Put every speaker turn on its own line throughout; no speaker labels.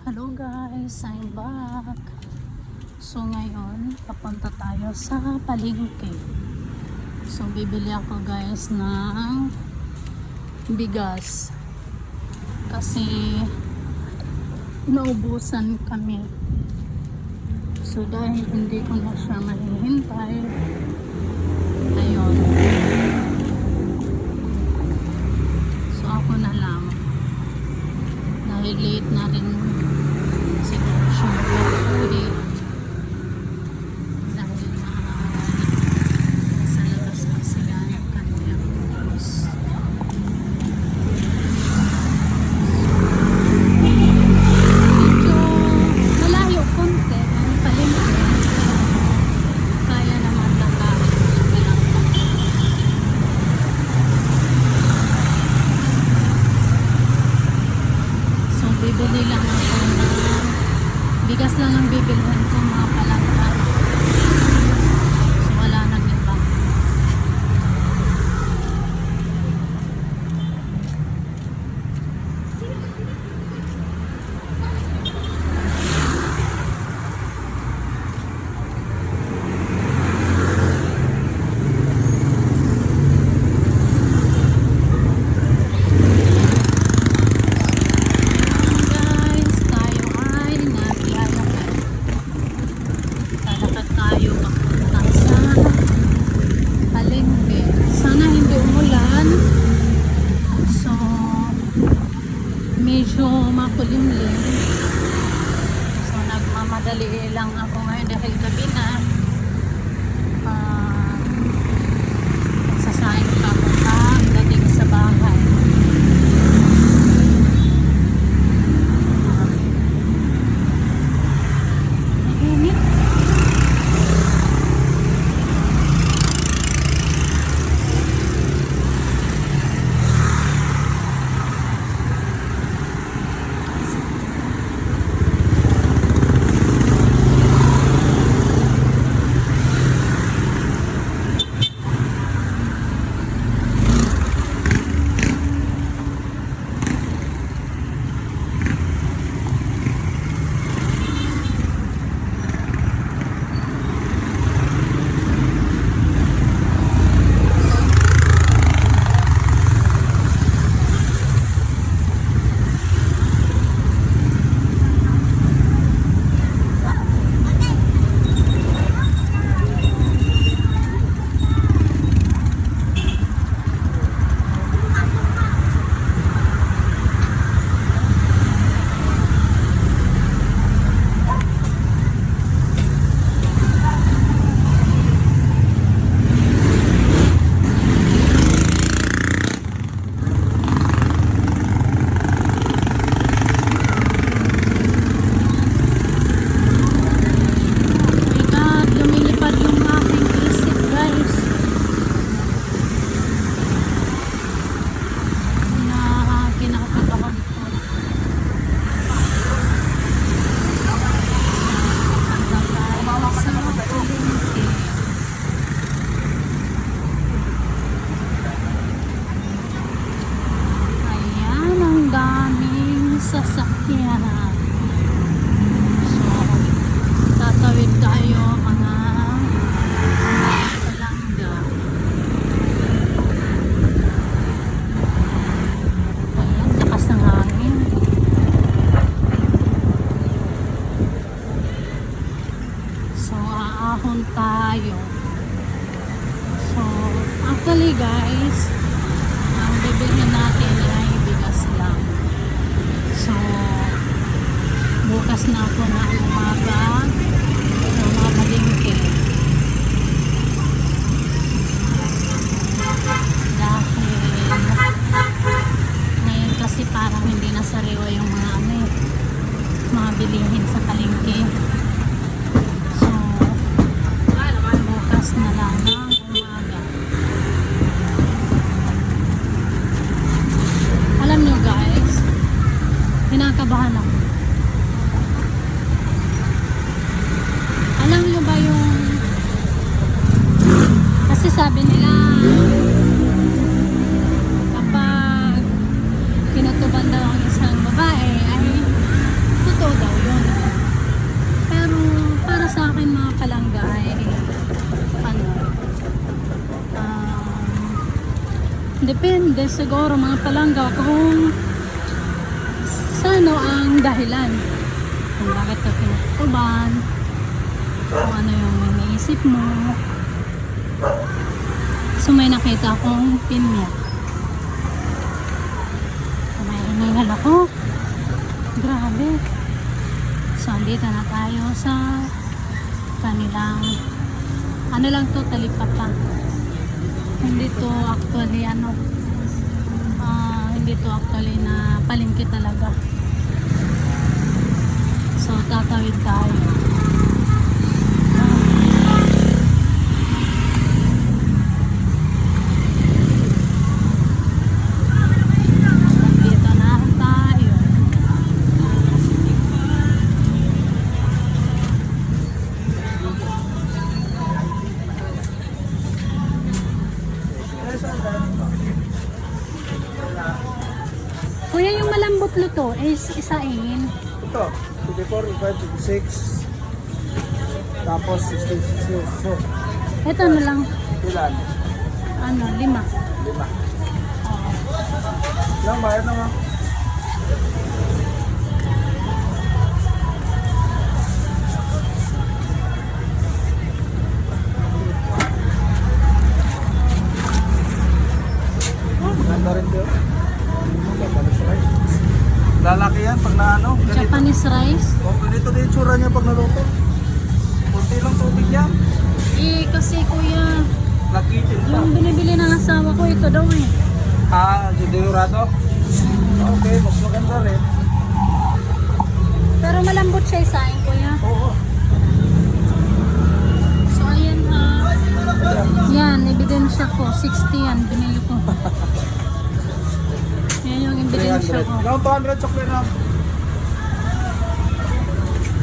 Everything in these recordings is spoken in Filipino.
Hello guys, I'm back. So ngayon, papunta tayo sa palengke. So bibili ako guys ng bigas. Kasi naubusan kami. So dahil hindi ko na siya mahihintay, ayun. So ako na lang. Dahil late na rin siguro siya mag-uwi dahil nasa labas pa sila ng kanyang bus. Medyo malayo konti ang palengke, kaya naman lakarin na lang. So bibili lang ako ng bigas lang ang bibilhan ko, mga palangka. So wala nang iba. Guys, tayo ay naglalakad. Lalakad tayo papunta sa palengke. Sana hindi umulan. So medyo makulimlim. So nagmamadali lang ako ngayon dahil gabi na. Magsasaing pa ako pagdating sa bahay. Mainit. Lumilipad yung aking isip guys na kinakabahan ko. Sa palengke. Ayan, ang daming sasakyan. So tatawid tayo mga palangga. Ayan, lakas ng hangin. So aahon tayo. So actually guys, ang bibilhin natin ay bigas lang. So bukas na ako na umaga sa mga palengke. Dahil ngayon kasi parang hindi na sariwa yung mga bilihin sa palengke. So bukas na lang ng umaga. Alam nyo guys, kinakabahan ako. Alam nyo ba yung kasi sabi nila kapag kinutuban daw ang isang babae ay totoo Depende siguro mga palangga kung sano ang dahilan. Kung bakit ka kinukuban, kung ano yung iniisip mo. So may nakita akong pinya. May iningal ako. Grabe. So andito na tayo sa kanilang ano lang to, talipapa. Hindi to actually hindi to actually na palengke talaga. So tatawid tayo. Dito na tayo. Kuya, yung malambot luto is isain.
Ito, 24, 25, 26. Tapos 66. So,
Ito na lang.
ilan?
5.
5. Ilang bayad naman? Ganda rin doon. Japanese rice. Lalaki yan pag naano. Ganito.
Japanese rice.
Ganito din yung tsura niya pag naluto. Kunti lang tubig yan.
Kasi kuya,
Lakitin pa.
yung binibili ng asawa ko ito daw eh.
Judorado? Okay, mas maganda rin.
Pero malambot siya isain kuya.
Oo.
So ayan yan, ebidensya ko. 60 yan, binili ko. Yan yung ebidensya
300.
ko.
No, 200 sukle na.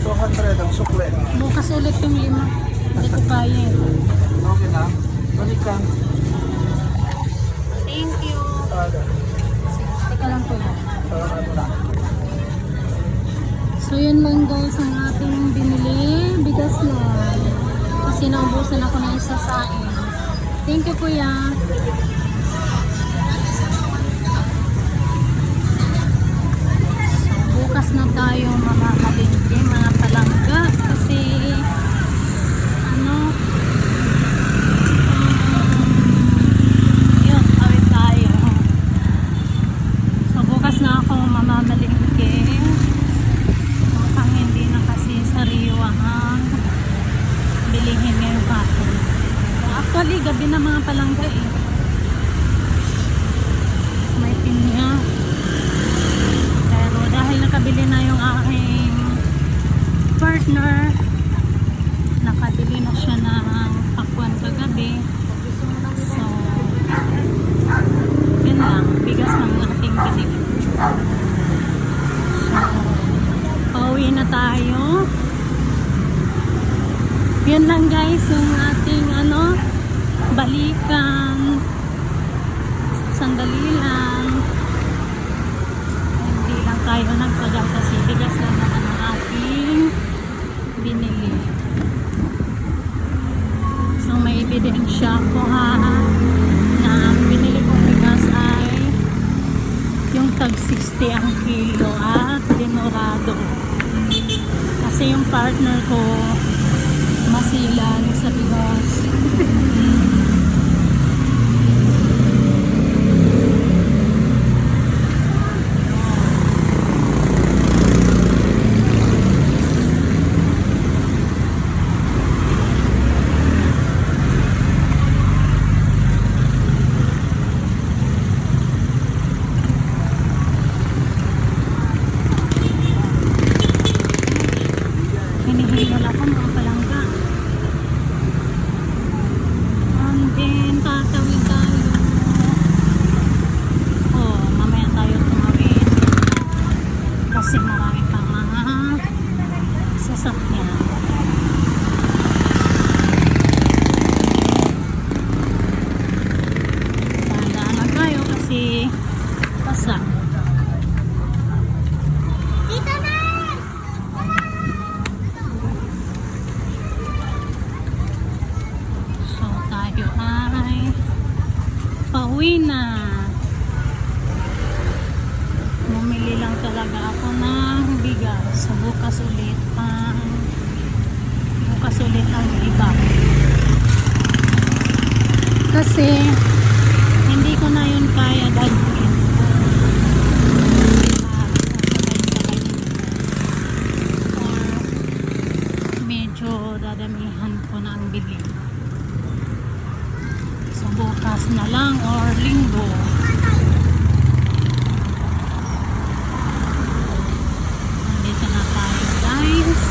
200 ang sukle.
Bukas ulit yung 5. Hindi ko kaya eh.
Okay na. Balik ka.
Thank you. Teka lang po. So yun lang guys ang ating binili. Bigas na. Kasi naubusan ako ng isa sain. Thank you kuya. So bukas na tayo mamamalingki mga palangga. Kasi yun, awit tayo. So bukas na ako mamamalingki. Mukhang hindi na kasi sariwa ang bilihin ngayong hapon. Actually, gabi na mga palangga eh. May pinya. Pero dahil nakabili na yung aking partner, nakabili na siya ng pakwan kagabi. So, yun lang. Bigas ng ating binili. So, pauwi na tayo. Yan lang guys, yung ating balikan. Sandali lang. Hindi lang tayo nagpagal kasi bigas lang naman ang ating binili. So may ebidensya ko na ang binili kong bigas ay yung tag 60 ang kilo at dinurado. Kasi yung partner ko masilan sa bigas. Hinihingal ako mga palangga. bukas ulit ang iba. Kasi hindi ko na yun kaya dalhin. Or medyo dadamihan ko na ang bili. So bukas na lang or linggo. Nandito na tayo guys.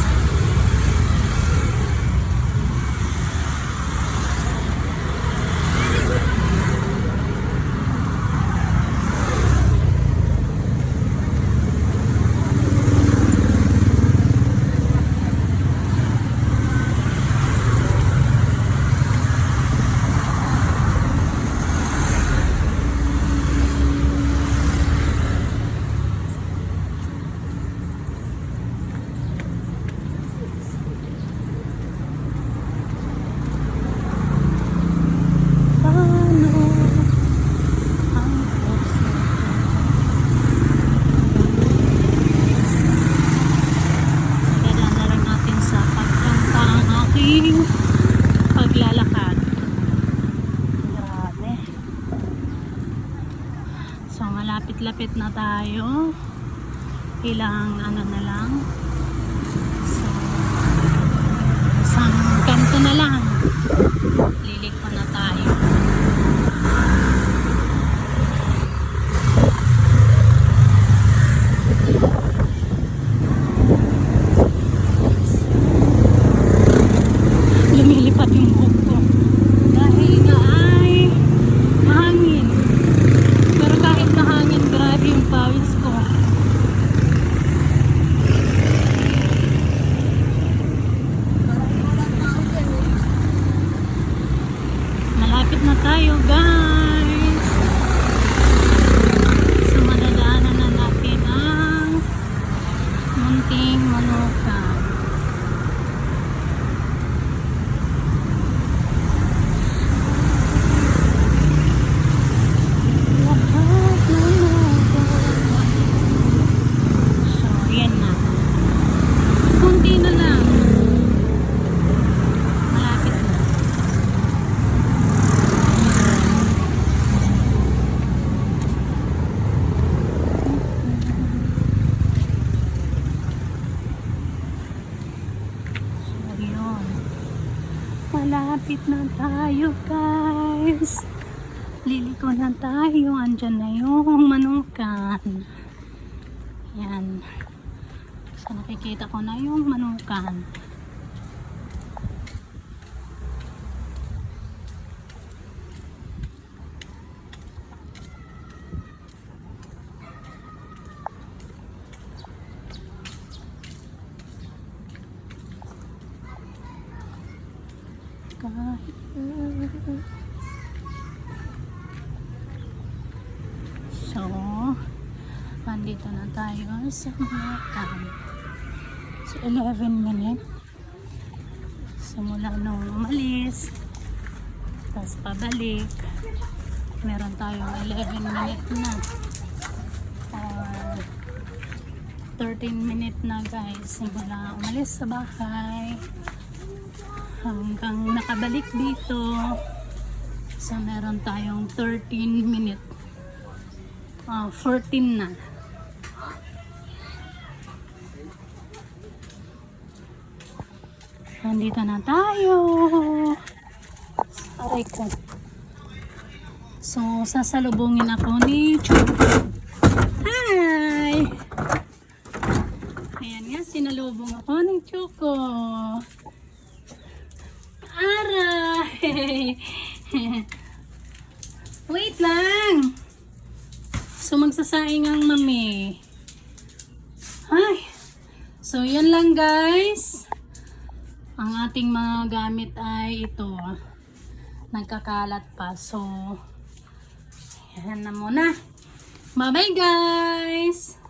Paglalakad. Grabe. So malapit-lapit na tayo. Ilang ano na lang. So isang kanto na lang. Liliko na tayo. Lumilipat yung buhok ko dahil nga ay mahangin, pero kahit mahangin grabe yung pawis ko. Malapit na tayo guys, so madadaanan na natin ang Munting Manukan. Malapit na tayo guys. Liliko na tayo. Andyan na yung manukan. Yan. So nakikita ko na yung manukan. So, nandito na tayo sa manukan. So, 11 minutes. Simula nung umalis. Tapos pabalik. Meron tayong 11 minutes na. 13 minutes na guys. Simula umalis sa bahay. Hanggang nakabalik dito. So meron tayong 13 minutes. 14 na. Nandito na tayo. Aray ko. So sasalubungin ako ni Choco. Hi! Ayan nga, sinalubong ako ni Choco. Aray! Wait lang! So magsasaing ang mami. Ay! So yan lang guys. Ang ating mga gamit ay ito. Nagkakalat pa. So yan na muna. Bye bye guys!